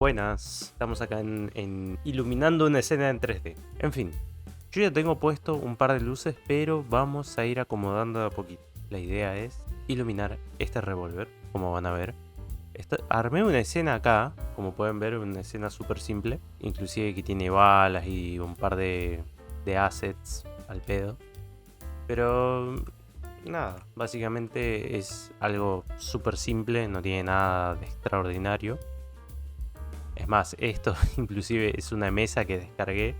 Buenas, estamos acá en iluminando una escena en 3D. En fin, yo ya tengo puesto un par de luces, pero vamos a ir acomodando de a poquito. La idea es iluminar este revólver, como van a ver. Armé una escena acá, como pueden ver, una escena súper simple. Inclusive que tiene balas y un par de assets al pedo. Pero nada, básicamente es algo súper simple, no tiene nada de extraordinario. Es más, esto inclusive es una mesa que descargué.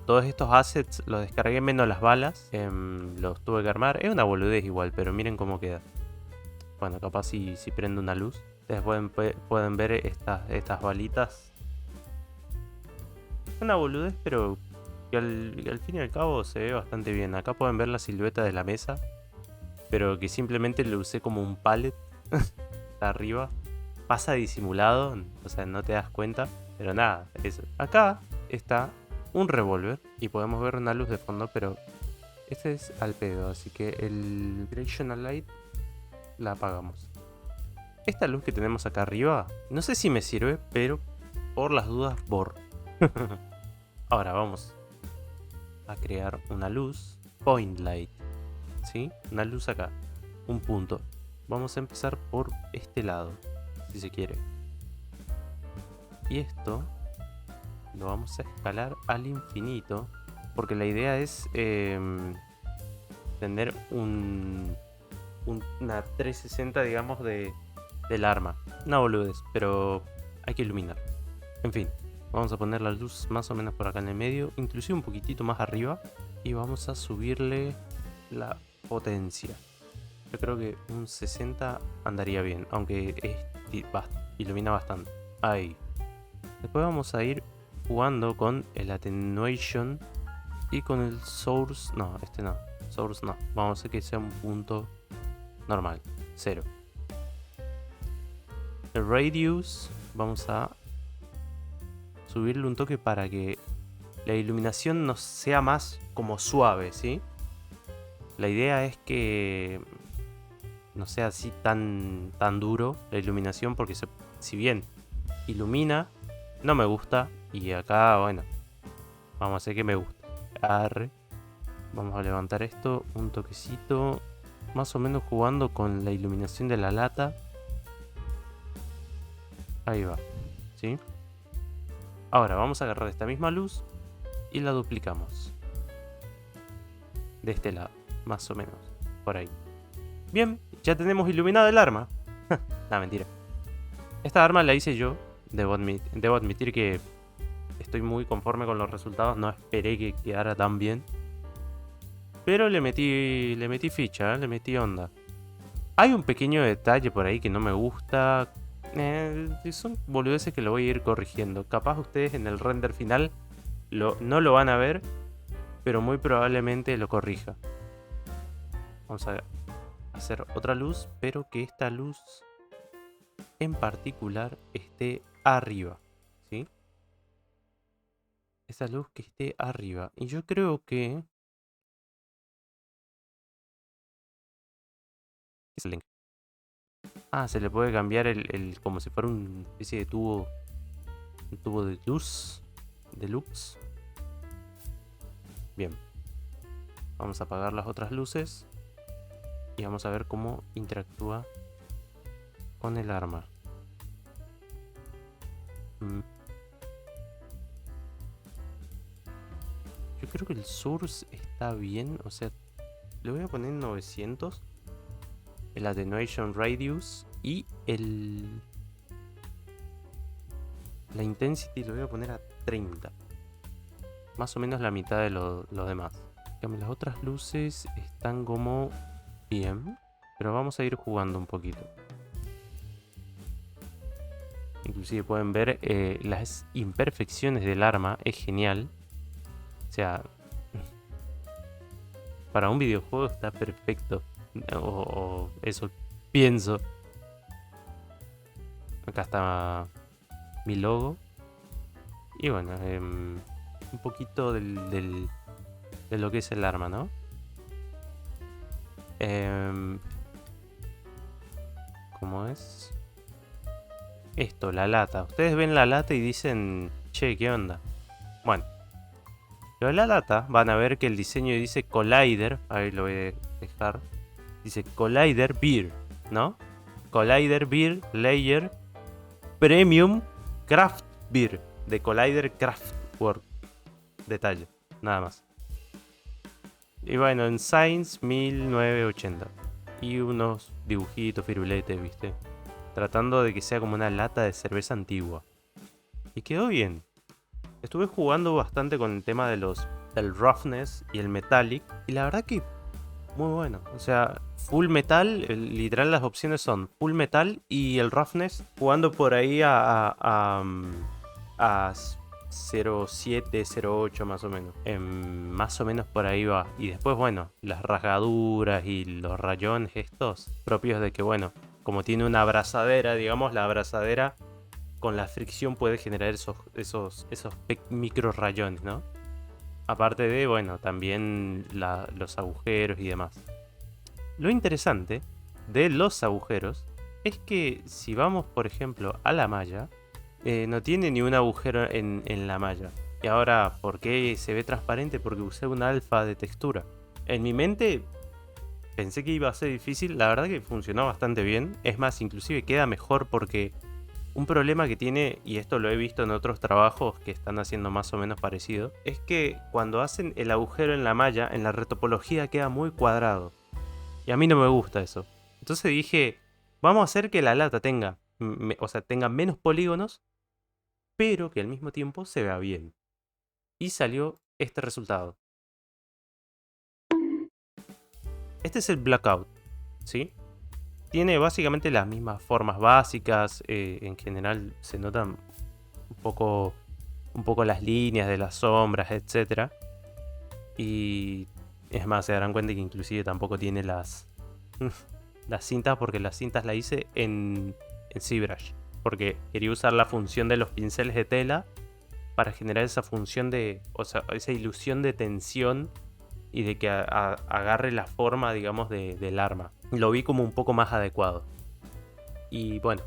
Todos estos assets los descargué menos las balas. Los tuve que armar. Es una boludez igual, pero miren cómo queda. Bueno, capaz si prendo una luz. Ustedes pueden ver estas balitas. Es una boludez, pero que al fin y al cabo se ve bastante bien. Acá pueden ver la silueta de la mesa, pero que simplemente lo usé como un pallet. Está arriba. Pasa disimulado, o sea, no te das cuenta. Pero nada, eso. Acá está un revólver y podemos ver una luz de fondo, pero este es al pedo, así que el Directional Light la apagamos. Esta luz que tenemos acá arriba, no sé si me sirve, pero por las dudas borro. Ahora vamos a crear una luz Point Light, ¿sí? Una luz acá, un punto. Vamos a empezar por este lado, si se quiere. Y esto lo vamos a escalar al infinito, porque la idea es tener una 360, digamos, del arma. Una boludez, pero hay que iluminar. En fin, vamos a poner la luz más o menos por acá en el medio, inclusive un poquitito más arriba, y vamos a subirle la potencia. Yo creo que un 60 andaría bien, aunque ilumina bastante. Ahí. Después vamos a ir jugando con el attenuation y con el source. No, este no. Source no. Vamos a hacer que sea un punto normal. 0. El radius vamos a subirle un toque para que la iluminación nos sea más como suave, ¿sí? La idea es que no sea así tan duro la iluminación, porque si bien ilumina, no me gusta. Y acá, bueno, vamos a hacer que me guste. Arre. Vamos a levantar esto un toquecito, más o menos jugando con la iluminación de la lata. Ahí va, ¿sí? Ahora vamos a agarrar esta misma luz y la duplicamos. De este lado, más o menos, por ahí. Bien, ya tenemos iluminado el arma. No, mentira. Esta arma la hice yo. Debo admitir que estoy muy conforme con los resultados. No esperé que quedara tan bien. Pero le metí ficha, le metí onda. Hay un pequeño detalle por ahí que no me gusta. Son boludeces que lo voy a ir corrigiendo. Capaz ustedes en el render final no lo van a ver, pero muy probablemente lo corrija. Vamos a hacer otra luz, pero que esta luz en particular esté arriba, ¿sí? Esa luz que esté arriba. Y yo creo que... es el link. Ah, se le puede cambiar como si fuera una especie de tubo. Un tubo de luz. De lux. Bien. Vamos a apagar las otras luces. Y vamos a ver cómo interactúa con el arma. Yo creo que el source está bien. O sea, le voy a poner 900. El attenuation radius. Y la intensity lo voy a poner a 30. Más o menos la mitad de lo demás. Las otras luces están como bien, pero vamos a ir jugando un poquito. Inclusive pueden ver las imperfecciones del arma. Es genial. O sea, para un videojuego está perfecto. O eso pienso. Acá está mi logo. Y bueno, un poquito de lo que es el arma, ¿no? ¿Cómo es? esto, la lata. Ustedes ven la lata y dicen, che, ¿qué onda? Bueno, pero en la lata van a ver que el diseño dice Collider, ahí lo voy a dejar, dice Collider Beer, ¿no? Collider Beer Layer Premium Craft Beer, de Collider Craft Work, detalle, nada más. Y bueno, en Science 1980. Y unos dibujitos, firuletes, ¿viste? Tratando de que sea como una lata de cerveza antigua. Y quedó bien. Estuve jugando bastante con el tema de del roughness y el metallic. Y la verdad que muy bueno. O sea, full metal, literal las opciones son full metal y el roughness jugando por ahí a 0.7, 0.8 más o menos. Más o menos por ahí va. Y después, bueno, las rasgaduras y los rayones estos propios de que, bueno, como tiene una abrazadera, digamos, la abrazadera con la fricción puede generar esos micro rayones, ¿no? Aparte de, bueno, también los agujeros y demás. Lo interesante de los agujeros es que si vamos, por ejemplo, a la malla, no tiene ni un agujero en la malla. Y ahora, ¿por qué se ve transparente? Porque usé un alfa de textura. En mi mente pensé que iba a ser difícil, la verdad que funcionó bastante bien. Es más, inclusive queda mejor porque un problema que tiene, y esto lo he visto en otros trabajos que están haciendo más o menos parecido, es que cuando hacen el agujero en la malla, en la retopología queda muy cuadrado. Y a mí no me gusta eso. Entonces dije, vamos a hacer que la lata tenga, tenga menos polígonos, pero que al mismo tiempo se vea bien. Y salió este resultado. Este es el Blackout, ¿sí? Tiene básicamente las mismas formas básicas, en general se notan un poco las líneas de las sombras, etc. Y es más, se darán cuenta que inclusive tampoco tiene las cintas, porque las cintas las hice en ZBrush, porque quería usar la función de los pinceles de tela para generar esa función esa ilusión de tensión y de que agarre la forma, digamos, del arma. Lo vi como un poco más adecuado. Y bueno,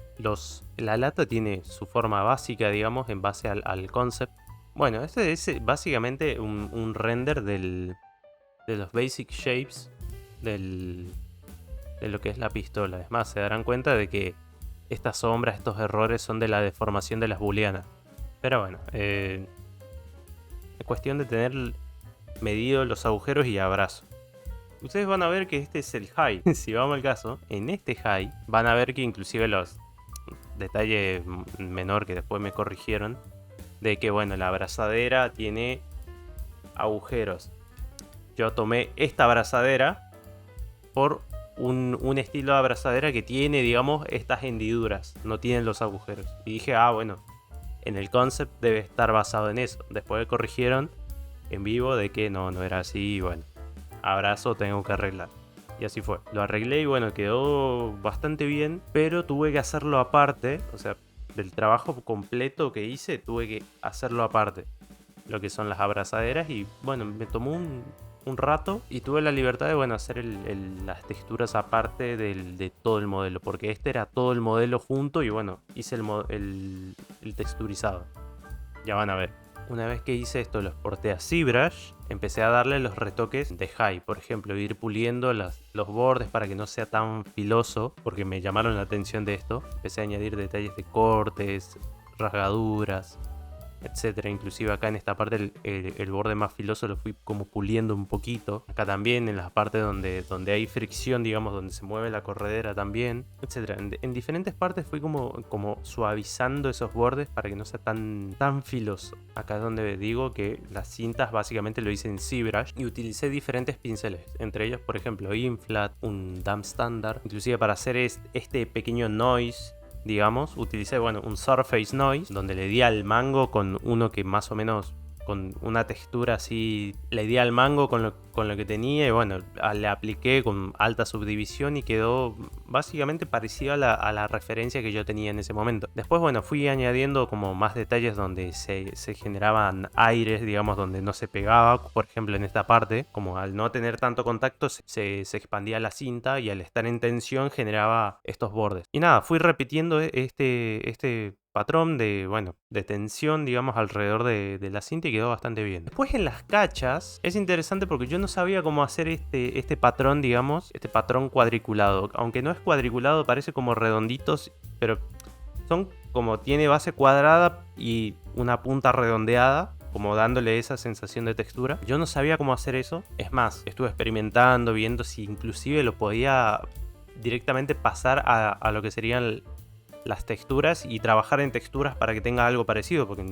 la lata tiene su forma básica, digamos, en base al concept. Bueno, este es básicamente un render de los basic shapes de lo que es la pistola. Es más, se darán cuenta de que estas sombras, estos errores son de la deformación de las booleanas. Pero bueno, es cuestión de tener medido los agujeros y abrazo. Ustedes van a ver que este es el high. Si vamos al caso, en este high van a ver que inclusive los detalles menor que después me corrigieron, de que bueno, la abrazadera tiene agujeros. Yo tomé esta abrazadera por un estilo de abrazadera que tiene, digamos, estas hendiduras, no tienen los agujeros. Y dije, bueno, en el concept debe estar basado en eso. Después me corrigieron en vivo de que no era así, y bueno, abrazo tengo que arreglar. Y así fue. Lo arreglé y bueno, quedó bastante bien, pero tuve que hacerlo aparte. O sea, del trabajo completo que hice, tuve que hacerlo aparte. Lo que son las abrazaderas y bueno, me tomó un rato y tuve la libertad de bueno, hacer las texturas aparte de todo el modelo. Porque este era todo el modelo junto y bueno, hice el texturizado. Ya van a ver. Una vez que hice esto, lo exporté a ZBrush, empecé a darle los retoques de high. Por ejemplo, ir puliendo los bordes para que no sea tan filoso, porque me llamaron la atención de esto. Empecé a añadir detalles de cortes, rasgaduras, etcétera. Inclusive acá en esta parte el borde más filoso lo fui como puliendo un poquito. Acá también en la parte donde hay fricción, digamos, donde se mueve la corredera también, etcétera. En diferentes partes fui como suavizando esos bordes para que no sea tan filoso. Acá es donde digo que las cintas básicamente lo hice en ZBrush y utilicé diferentes pinceles. Entre ellos, por ejemplo, Inflat, un Damp Standard. Inclusive para hacer este pequeño noise, digamos, utilicé un Surface Noise, donde le di al mango con uno que más o menos con una textura así, le di al mango con con lo que tenía y bueno, le apliqué con alta subdivisión y quedó básicamente parecido a la referencia que yo tenía en ese momento. Después, bueno, fui añadiendo como más detalles donde se generaban aires, digamos, donde no se pegaba. Por ejemplo, en esta parte, como al no tener tanto contacto, se expandía la cinta y al estar en tensión generaba estos bordes. Y nada, fui repitiendo este patrón de, bueno, de tensión, digamos, alrededor de la cinta y quedó bastante bien. Después en las cachas es interesante porque yo no sabía cómo hacer este patrón, digamos, este patrón cuadriculado. Aunque no es cuadriculado, parece como redonditos, pero son como tiene base cuadrada y una punta redondeada, como dándole esa sensación de textura. Yo no sabía cómo hacer eso. Es más, estuve experimentando, viendo si inclusive lo podía directamente pasar a lo que serían las texturas y trabajar en texturas para que tenga algo parecido, porque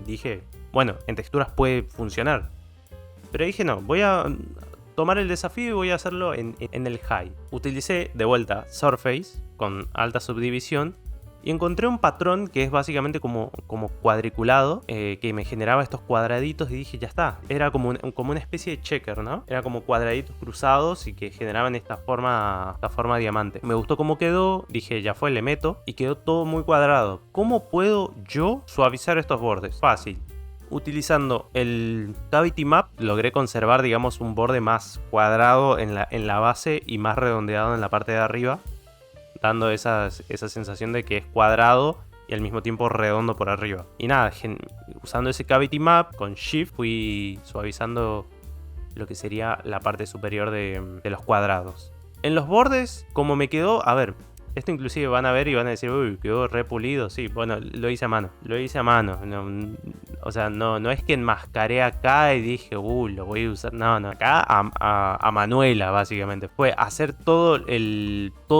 dije, bueno, en texturas puede funcionar. Pero dije, no, voy a tomar el desafío y voy a hacerlo en el high. Utilicé de vuelta Surface con alta subdivisión y encontré un patrón que es básicamente como cuadriculado, que me generaba estos cuadraditos y dije, ya está. Era como una especie de checker, ¿no? Era como cuadraditos cruzados y que generaban esta forma diamante. Me gustó cómo quedó, dije, ya fue, le meto y quedó todo muy cuadrado. ¿Cómo puedo yo suavizar estos bordes? Fácil. Utilizando el Cavity Map logré conservar, digamos, un borde más cuadrado en la base y más redondeado en la parte de arriba, dando esa sensación de que es cuadrado y al mismo tiempo redondo por arriba. Y nada, usando ese Cavity Map con Shift fui suavizando lo que sería la parte superior de los cuadrados. En los bordes, como me quedó, a ver, esto inclusive van a ver y van a decir, uy, quedó re pulido. Sí, bueno, lo hice a mano. No, o sea, no es que enmascaré acá y dije, lo voy a usar. No, acá a Manuela, básicamente. Fue hacer todo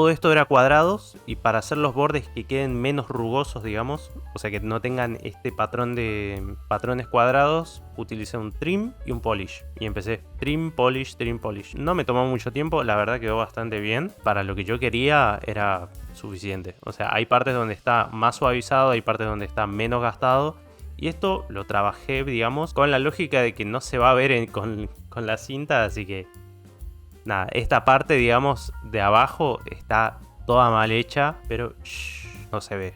esto era cuadrados y para hacer los bordes que queden menos rugosos, digamos. O sea, que no tengan este patrón de patrones cuadrados, utilicé un trim y un polish. Y empecé trim, polish, trim, polish. No me tomó mucho tiempo, la verdad quedó bastante bien. Para lo que yo quería era suficiente. O sea, hay partes donde está más suavizado, hay partes donde está menos gastado. Y esto lo trabajé, digamos, con la lógica de que no se va a ver con la cinta. Así que, nada, esta parte, digamos, de abajo está toda mal hecha, pero no se ve.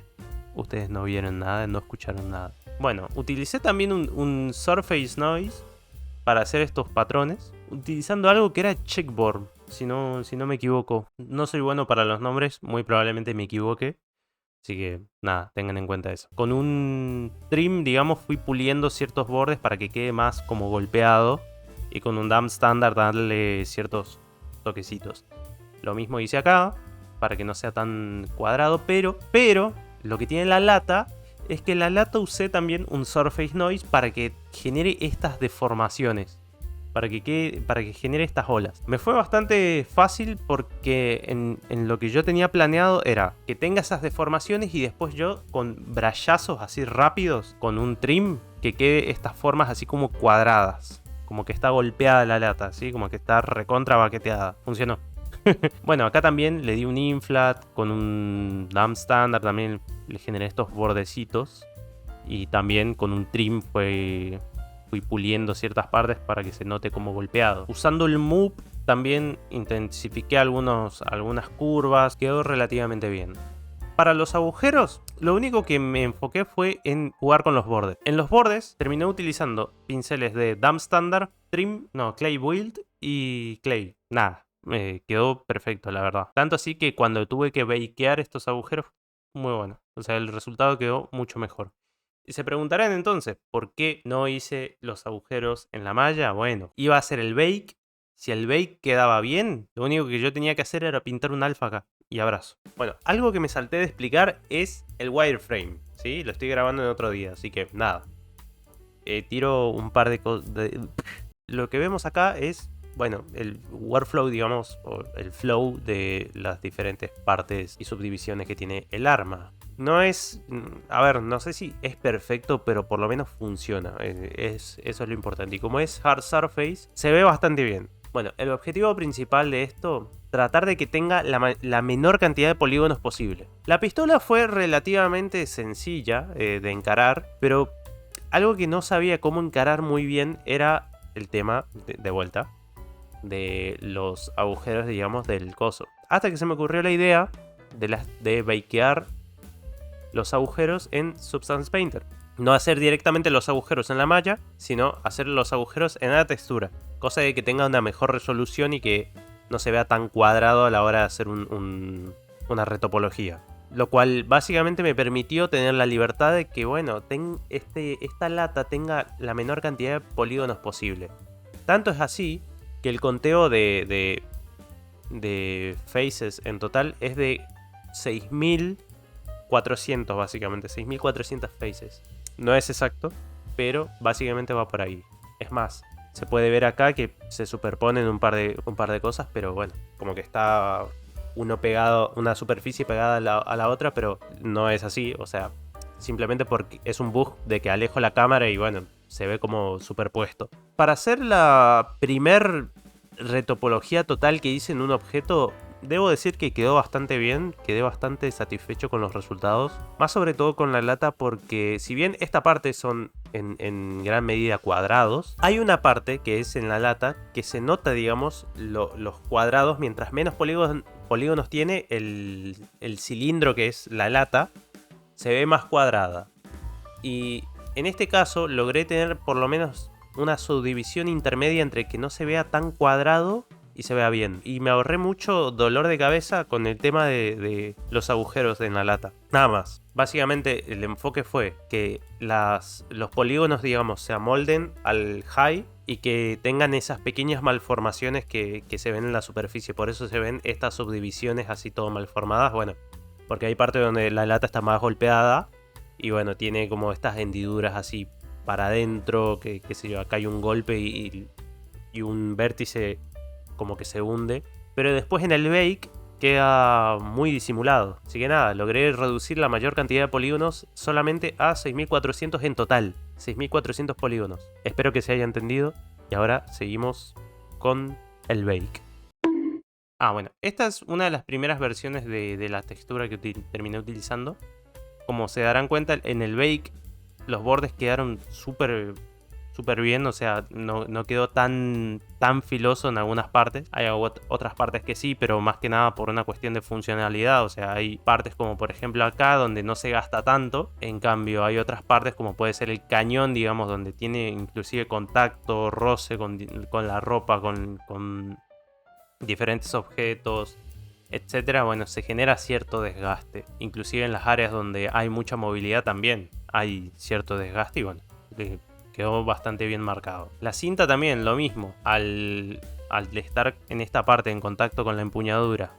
Ustedes no vieron nada, no escucharon nada. Bueno, utilicé también un Surface Noise para hacer estos patrones, utilizando algo que era Checkboard, si no me equivoco. No soy bueno para los nombres, muy probablemente me equivoque. Así que nada, tengan en cuenta eso. Con un trim, digamos, fui puliendo ciertos bordes para que quede más como golpeado. Y con un Dump Standard darle ciertos toquecitos. Lo mismo hice acá, para que no sea tan cuadrado. Pero lo que tiene la lata es que la lata usé también un Surface Noise para que genere estas deformaciones. Para que genere estas olas. Me fue bastante fácil porque en lo que yo tenía planeado era que tenga esas deformaciones y después yo con brayazos así rápidos, con un trim, que quede estas formas así como cuadradas. Como que está golpeada la lata, ¿sí? Como que está recontra baqueteada. Funcionó. Bueno, acá también le di un inflat con un Dump Standard, también le generé estos bordecitos. Y también con un trim fui puliendo ciertas partes para que se note como golpeado. Usando el Move también intensifiqué algunas curvas, quedó relativamente bien. Para los agujeros, lo único que me enfoqué fue en jugar con los bordes. En los bordes terminé utilizando pinceles de Dump Standard, Clay Build y Clay. Nada, quedó perfecto, la verdad. Tanto así que cuando tuve que bakear estos agujeros, muy bueno. O sea, el resultado quedó mucho mejor. Y se preguntarán entonces, ¿por qué no hice los agujeros en la malla? Bueno, iba a hacer el bake. Si el bake quedaba bien, lo único que yo tenía que hacer era pintar un alfa acá. Y abrazo. Bueno, algo que me salté de explicar es el wireframe, ¿sí? Lo estoy grabando en otro día, así que nada. Tiro un par de cosas. Lo que vemos acá es, bueno, el workflow, digamos, o el flow de las diferentes partes y subdivisiones que tiene el arma. No es, a ver, no sé si es perfecto, pero por lo menos funciona. Eso es lo importante. Y como es hard surface, se ve bastante bien. Bueno, el objetivo principal de esto, tratar de que tenga la menor cantidad de polígonos posible. La pistola fue relativamente sencilla de encarar, pero algo que no sabía cómo encarar muy bien era el tema, de vuelta, de los agujeros, digamos, del coso. Hasta que se me ocurrió la idea de bakear los agujeros en Substance Painter. No hacer directamente los agujeros en la malla, sino hacer los agujeros en la textura. Cosa de que tenga una mejor resolución y que no se vea tan cuadrado a la hora de hacer una retopología. Lo cual básicamente me permitió tener la libertad de que, bueno, esta lata tenga la menor cantidad de polígonos posible. Tanto es así que el conteo de faces en total es de 6400 básicamente, 6400 faces. No es exacto, pero básicamente va por ahí. Es más, se puede ver acá que se superponen un par de cosas, pero bueno, como que está uno pegado, una superficie pegada a la otra, pero no es así, o sea, simplemente porque es un bug de que alejo la cámara y bueno, se ve como superpuesto. Para hacer la primer retopología total que hice en un objeto, debo decir que quedó bastante bien, quedé bastante satisfecho con los resultados. Más sobre todo con la lata porque si bien esta parte son en gran medida cuadrados, hay una parte que es en la lata que se nota, digamos, los cuadrados. Mientras menos polígonos tiene el cilindro que es la lata, se ve más cuadrada. Y en este caso logré tener por lo menos una subdivisión intermedia entre que no se vea tan cuadrado y se vea bien. Y me ahorré mucho dolor de cabeza con el tema de los agujeros en la lata. Nada más. Básicamente el enfoque fue que los polígonos, digamos, se amolden al high y que tengan esas pequeñas malformaciones que se ven en la superficie. Por eso se ven estas subdivisiones así todo malformadas. Bueno, porque hay partes donde la lata está más golpeada y bueno, tiene como estas hendiduras así para adentro, que qué sé yo, acá hay un golpe y un vértice como que se hunde. Pero después en el bake queda muy disimulado. Así que nada, logré reducir la mayor cantidad de polígonos solamente a 6400 en total. 6400 polígonos. Espero que se haya entendido. Y ahora seguimos con el bake. Bueno, esta es una de las primeras versiones de la textura que terminé utilizando. Como se darán cuenta, en el bake los bordes quedaron súper bien, o sea, no quedó tan filoso en algunas partes. Hay otras partes que sí, pero más que nada por una cuestión de funcionalidad. O sea, hay partes como por ejemplo acá donde no se gasta tanto. En cambio hay otras partes como puede ser el cañón, digamos, donde tiene inclusive contacto, roce con la ropa, con diferentes objetos, etcétera. Bueno, se genera cierto desgaste. Inclusive en las áreas donde hay mucha movilidad también hay cierto desgaste y bueno, quedó bastante bien marcado. La cinta también, lo mismo. Al estar en esta parte en contacto con la empuñadura,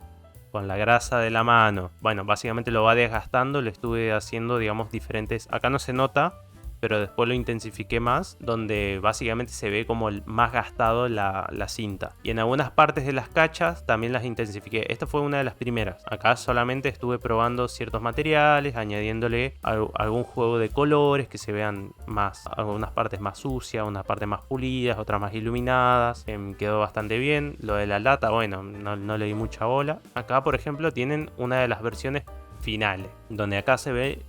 con la grasa de la mano, bueno, básicamente lo va desgastando. Lo estuve haciendo, digamos, diferentes. Acá no se nota, pero después lo intensifiqué más, donde básicamente se ve como más gastado la cinta. Y en algunas partes de las cachas también las intensifiqué. Esta fue una de las primeras. Acá solamente estuve probando ciertos materiales, añadiéndole algún juego de colores que se vean más, algunas partes más sucias, unas partes más pulidas, otras más iluminadas. Quedó bastante bien. Lo de la lata, bueno, no le di mucha bola. Acá, por ejemplo, tienen una de las versiones finales, donde acá se ve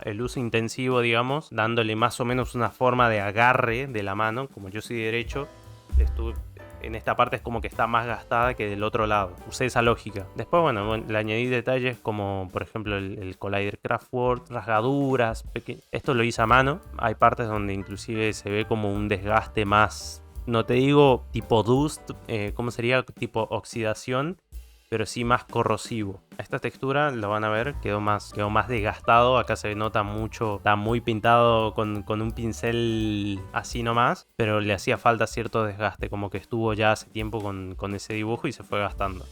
el uso intensivo, digamos, dándole más o menos una forma de agarre de la mano. Como yo soy derecho, en esta parte es como que está más gastada que del otro lado. Usé esa lógica. Después, bueno, le añadí detalles como, por ejemplo, el Collider Craftwork, rasgaduras. Esto lo hice a mano. Hay partes donde inclusive se ve como un desgaste más, no te digo tipo dust, ¿cómo sería? Tipo oxidación, pero sí más corrosivo. Esta textura, lo van a ver, quedó más desgastado. Acá se nota mucho, está muy pintado con un pincel así nomás, pero le hacía falta cierto desgaste, como que estuvo ya hace tiempo con ese dibujo y se fue gastando.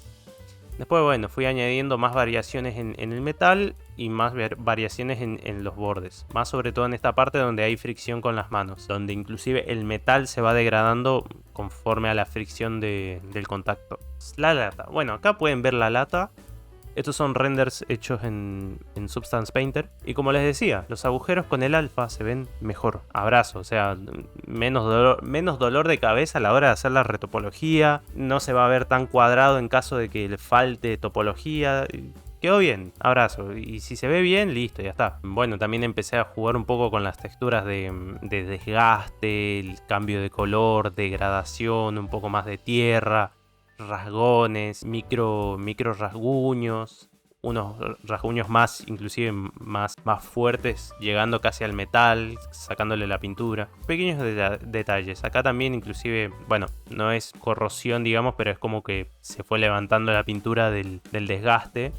Después, bueno, fui añadiendo más variaciones en el metal y más variaciones en los bordes. Más sobre todo en esta parte donde hay fricción con las manos, donde inclusive el metal se va degradando conforme a la fricción del contacto. La lata. Bueno, acá pueden ver la lata. Estos son renders hechos en Substance Painter. Y como les decía, los agujeros con el alfa se ven mejor. Abrazo, o sea, menos dolor de cabeza a la hora de hacer la retopología. No se va a ver tan cuadrado en caso de que le falte topología. quedó bien, abrazo. Y si se ve bien, listo, ya está. Bueno, también empecé a jugar un poco con las texturas de desgaste, el cambio de color, degradación, un poco más de tierra, rasgones, micro rasguños, unos rasguños más, inclusive más fuertes, llegando casi al metal, sacándole la pintura. Pequeños detalles. Acá también inclusive, bueno, no es corrosión, digamos, pero es como que se fue levantando la pintura del desgaste.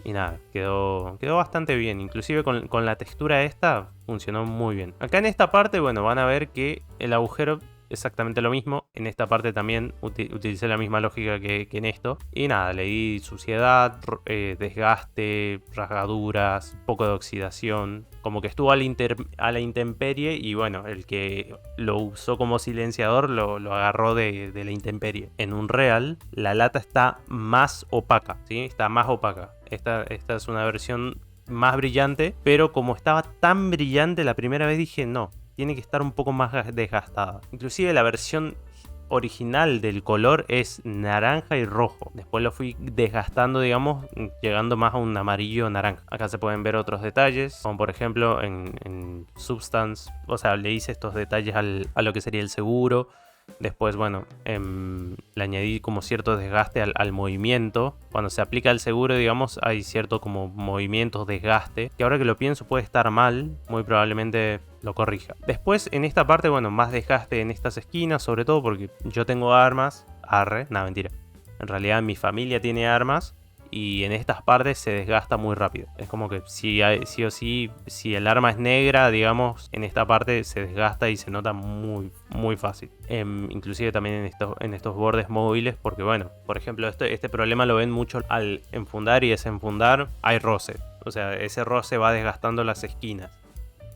Y nada, quedó bastante bien. Inclusive con la textura esta funcionó muy bien. Acá en esta parte, bueno, van a ver que el agujero exactamente lo mismo. En esta parte también utilicé la misma lógica que en esto. Y nada, le di suciedad, desgaste, rasgaduras, poco de oxidación. Como que estuvo a la intemperie. Y bueno, el que lo usó como silenciador lo agarró de la intemperie. En un real, la lata está más opaca, ¿sí? Está más opaca. Esta es una versión más brillante. Pero como estaba tan brillante la primera vez, dije no, tiene que estar un poco más desgastada. Inclusive la versión original del color es naranja y rojo. Después lo fui desgastando, digamos, llegando más a un amarillo naranja. Acá se pueden ver otros detalles, como por ejemplo en Substance. O sea, le hice estos detalles a lo que sería el seguro. Después, bueno, le añadí como cierto desgaste al movimiento. Cuando se aplica el seguro, digamos, hay cierto como movimientos, desgaste, que ahora que lo pienso puede estar mal, muy probablemente lo corrija. Después, en esta parte, bueno, más desgaste en estas esquinas, sobre todo porque yo tengo armas. No, mentira. En realidad mi familia tiene armas. Y en estas partes se desgasta muy rápido. Es como que sí o sí, si el arma es negra, digamos, en esta parte se desgasta y se nota muy, muy fácil. Inclusive también en estos bordes móviles, porque bueno, por ejemplo, este problema lo ven mucho al enfundar y desenfundar, hay roce. O sea, ese roce va desgastando las esquinas.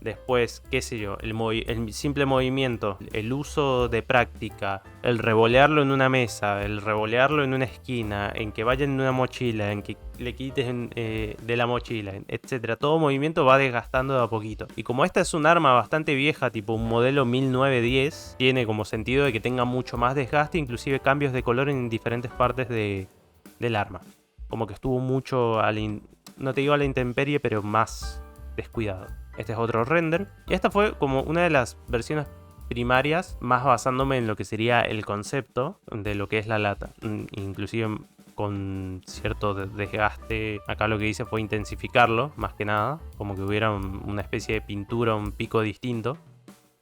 Después, qué sé yo, el simple movimiento, el uso de práctica, el revolearlo en una mesa, el revolearlo en una esquina, en que vaya en una mochila, en que le quites de la mochila, etcétera. Todo movimiento va desgastando de a poquito. Y como esta es un arma bastante vieja, tipo un modelo 1910, tiene como sentido de que tenga mucho más desgaste, inclusive cambios de color en diferentes partes del arma. Como que estuvo mucho, no te digo a la intemperie, pero más descuidado. Este es otro render. Y esta fue como una de las versiones primarias, más basándome en lo que sería el concepto de lo que es la lata. Inclusive con cierto desgaste. Acá lo que hice fue intensificarlo, más que nada. Como que hubiera una especie de pintura, un pico distinto.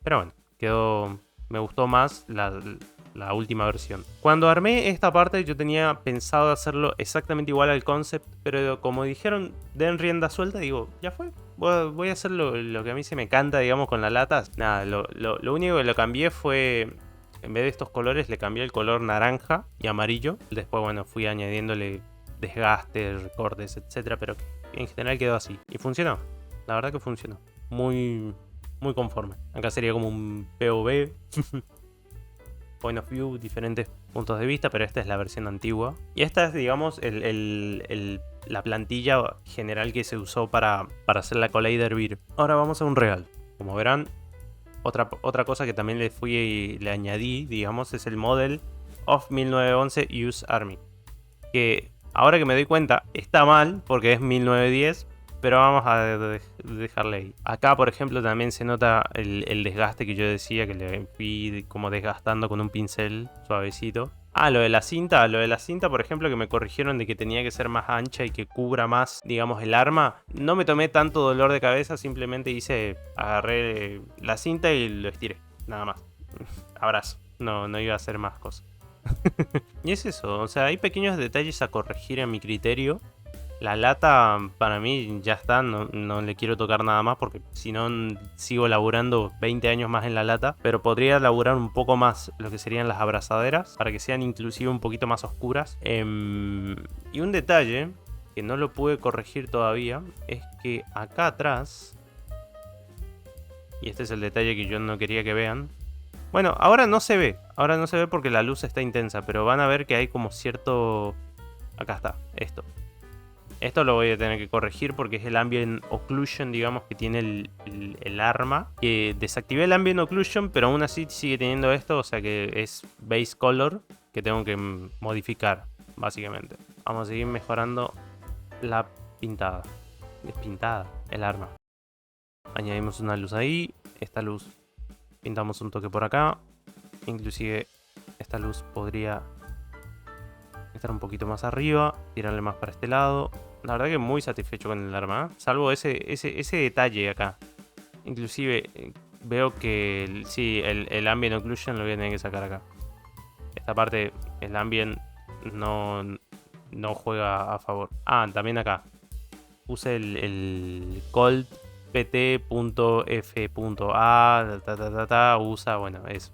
Pero bueno, me gustó más la última versión. Cuando armé esta parte yo tenía pensado hacerlo exactamente igual al concept, pero como dijeron den rienda suelta, digo, ya fue. Voy a hacer lo que a mí se me canta, digamos, con las latas. Nada, lo único que lo cambié fue, en vez de estos colores, le cambié el color naranja y amarillo. Después, bueno, fui añadiéndole desgaste, recortes, etcétera, pero en general quedó así. Y funcionó. La verdad que funcionó. Muy, muy conforme. Acá sería como un POV. Point of view, diferentes puntos de vista, pero esta es la versión antigua. Y esta es, digamos, la plantilla general que se usó para hacer la Collider Beer. Ahora vamos a un real. Como verán, otra cosa que también le añadí, digamos, es el Model of 1911 US Army. Que ahora que me doy cuenta, está mal porque es 1910. Pero vamos a dejarle ahí. Acá, por ejemplo, también se nota el desgaste que yo decía, que le fui como desgastando con un pincel suavecito. Lo de la cinta, por ejemplo, que me corrigieron de que tenía que ser más ancha y que cubra más, digamos, el arma. No me tomé tanto dolor de cabeza, simplemente agarré la cinta y lo estiré, nada más. Abrazo, no iba a hacer más cosas. Y es eso, o sea, hay pequeños detalles a corregir a mi criterio. La lata para mí ya está, no le quiero tocar nada más porque si no sigo laburando 20 años más en la lata. Pero podría laburar un poco más lo que serían las abrazaderas para que sean inclusive un poquito más oscuras. Y un detalle que no lo pude corregir todavía es que acá atrás, y este es el detalle que yo no quería que vean. Bueno, ahora no se ve porque la luz está intensa, pero van a ver que hay como cierto... Acá está, Esto lo voy a tener que corregir porque es el Ambient Occlusion, digamos, que tiene el arma. Que desactivé el Ambient Occlusion, pero aún así sigue teniendo esto. O sea que es Base Color que tengo que modificar, básicamente. Vamos a seguir mejorando la pintada. Despintada, el arma. Añadimos una luz ahí. Esta luz pintamos un toque por acá. Inclusive esta luz podría estar un poquito más arriba. Tirarle más para este lado. La verdad que muy satisfecho con el arma, ¿eh? Salvo ese detalle acá. Inclusive veo que sí, el Ambient Occlusion lo voy a tener que sacar acá. Esta parte, el Ambient no juega a favor. Ah, también acá. Puse el cold pt.f.a usa, bueno, eso.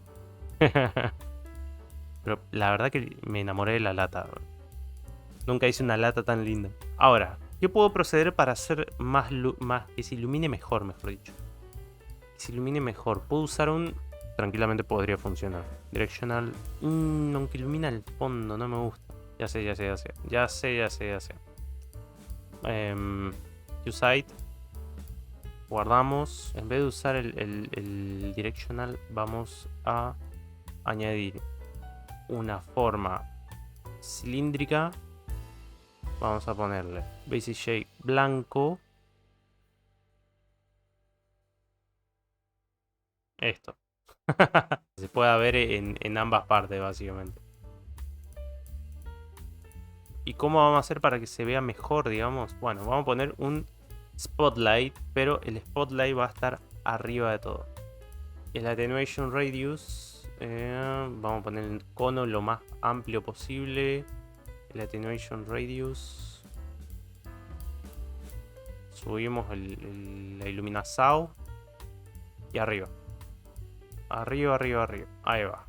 Pero la verdad que me enamoré de la lata. Nunca hice una lata tan linda. Ahora, ¿qué puedo proceder para hacer más que se ilumine mejor, mejor dicho? Que se ilumine mejor. Puedo usar un... Tranquilamente podría funcionar. Directional... aunque ilumina el fondo, no me gusta. Ya sé. QSite. Guardamos. En vez de usar el directional, vamos a añadir una forma cilíndrica. Vamos a ponerle Basic Shape blanco. Esto. Se puede ver en ambas partes, básicamente. ¿Y cómo vamos a hacer para que se vea mejor, digamos? Bueno, vamos a poner un spotlight, pero el spotlight va a estar arriba de todo. El Attenuation Radius, vamos a poner el cono lo más amplio posible. El Attenuation Radius. Subimos la iluminación. Y arriba. Arriba. Ahí va.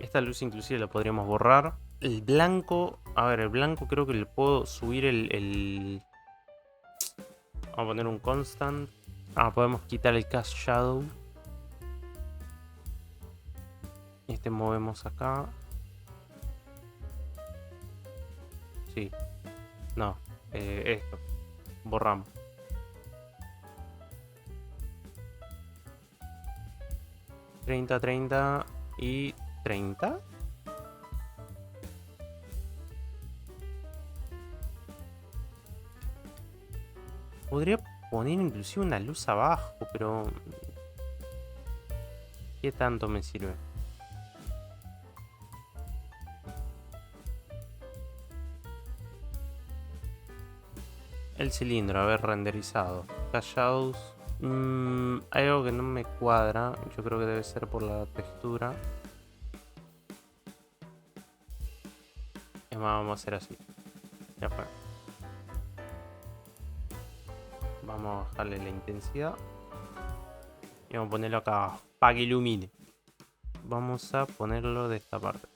Esta luz inclusive la podríamos borrar. El blanco... A ver, el blanco creo que le puedo subir Vamos a poner un constant. Podemos quitar el cast shadow. Este movemos acá. Sí. No. Esto. Borramos. $30 y $30. Podría poner inclusive una luz abajo, pero... ¿qué tanto me sirve? El cilindro, a ver, renderizado. Shadows. Hay algo que no me cuadra. Yo creo que debe ser por la textura. Es más, vamos a hacer así. Ya fue. Vamos a bajarle la intensidad. Y vamos a ponerlo acá abajo. Para que ilumine. Vamos a ponerlo de esta parte.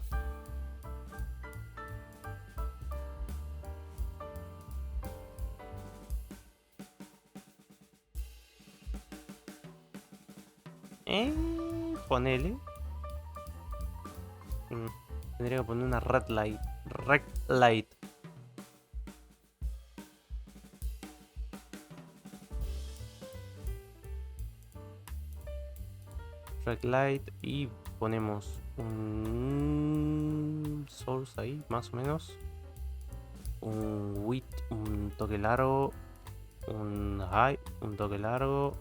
Ponele. Tendría que poner una red light. Red light. Red light. Y ponemos un source ahí, más o menos. Un width, un toque largo. Un high, un toque largo.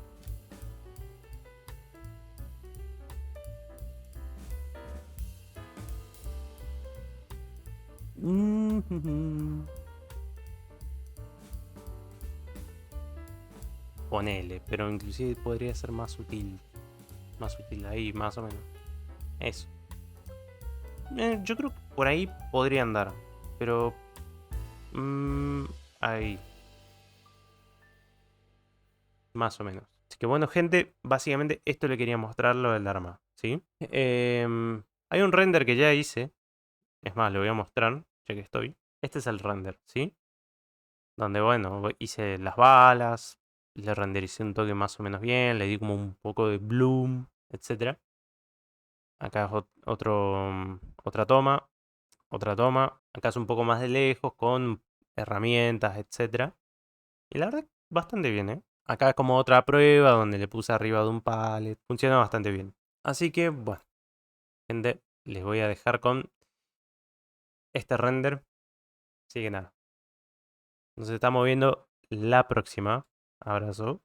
Ponele, pero inclusive podría ser más sutil. Más sutil ahí, más o menos. Eso. Yo creo que por ahí podría andar. Pero... ahí. Más o menos. Así que bueno, gente, básicamente esto le quería mostrar lo del arma, ¿sí? Hay un render que ya hice. Es más, le voy a mostrar, ya que estoy. Este es el render, ¿sí? Donde, bueno, hice las balas, le rendericé un toque más o menos bien, le di como un poco de bloom, etc. Acá es otra toma, Acá es un poco más de lejos, con herramientas, etc. Y la verdad, bastante bien, ¿eh? Acá es como otra prueba donde le puse arriba de un pallet. Funciona bastante bien. Así que, bueno, gente, les voy a dejar con este render. Así que nada. Nos estamos viendo la próxima. Abrazo.